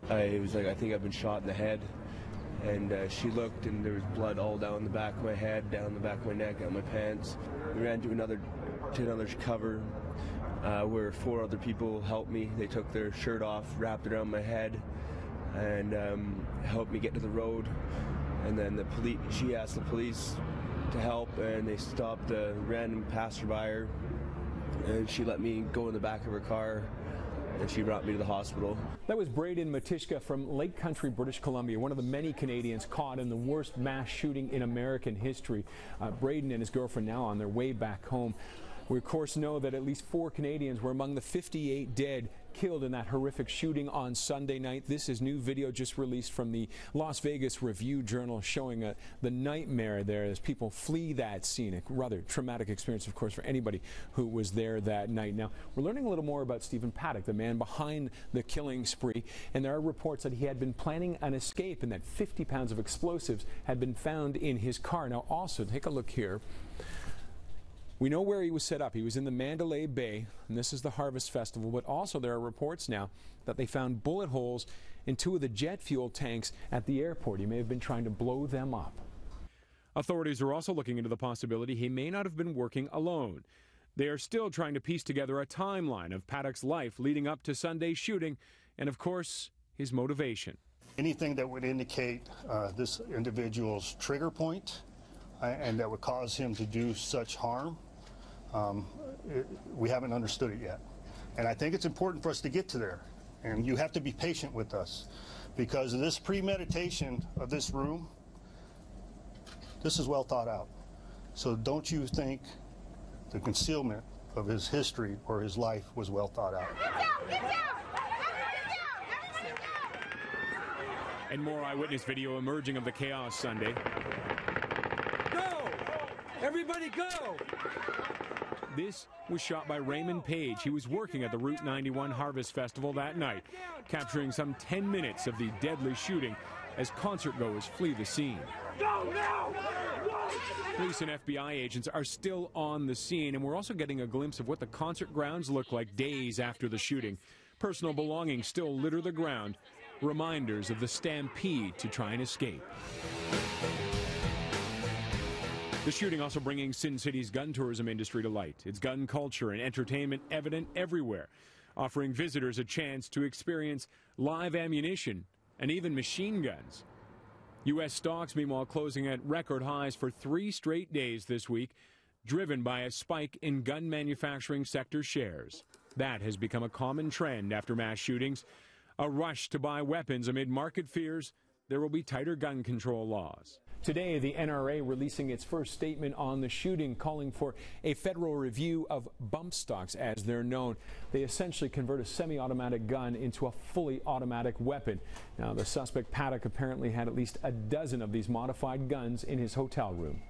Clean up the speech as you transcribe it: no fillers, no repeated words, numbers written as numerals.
I was like, I think I've been shot in the head. And she looked, and there was blood all down the back of my head, down the back of my neck, down my pants. We ran to another cover where 4 other people helped me. They took their shirt off, wrapped it around my head, and helped me get to the road. And then she asked the police to help, and they stopped a random passerby, and she let me go in the back of her car, and she brought me to the hospital. That was Braden Matishka from Lake Country, British Columbia, one of the many Canadians caught in the worst mass shooting in American history. Braden and his girlfriend now on their way back home. We, of course, know that at least 4 Canadians were among the 58 dead killed in that horrific shooting on Sunday night. This is new video just released from the Las Vegas Review-Journal showing the nightmare there as people flee that scene. A rather traumatic experience, of course, for anybody who was there that night. Now, we're learning a little more about Stephen Paddock, the man behind the killing spree, and there are reports that he had been planning an escape and that 50 pounds of explosives had been found in his car. Now, also, take a look here. We know where he was set up. He was in the Mandalay Bay, and this is the Harvest Festival, but also there are reports now that they found bullet holes in 2 of the jet fuel tanks at the airport. He may have been trying to blow them up. Authorities are also looking into the possibility he may not have been working alone. They are still trying to piece together a timeline of Paddock's life leading up to Sunday's shooting and, of course, his motivation. Anything that would indicate this individual's trigger point and that would cause him to do such harm, we haven't understood it yet. And I think it's important for us to get to there. And you have to be patient with us because of this premeditation of this room, this is well thought out. So don't you think the concealment of his history or his life was well thought out? Get down! Get down! Everybody down! And more eyewitness video emerging of the chaos Sunday. Go! Everybody go! This was shot by Raymond Page. He was working at the Route 91 Harvest Festival that night, capturing some 10 minutes of the deadly shooting as concertgoers flee the scene. Go now! Police and FBI agents are still on the scene, and we're also getting a glimpse of what the concert grounds look like days after the shooting. Personal belongings still litter the ground, reminders of the stampede to try and escape. The shooting also bringing Sin City's gun tourism industry to light. Its gun culture and entertainment evident everywhere, offering visitors a chance to experience live ammunition and even machine guns. U.S. stocks, meanwhile, closing at record highs for 3 straight days this week, driven by a spike in gun manufacturing sector shares. That has become a common trend after mass shootings. A rush to buy weapons amid market fears there will be tighter gun control laws. Today, the NRA releasing its first statement on the shooting, calling for a federal review of bump stocks, as they're known. They essentially convert a semi-automatic gun into a fully automatic weapon. Now, the suspect, Paddock, apparently had at least a dozen of these modified guns in his hotel room.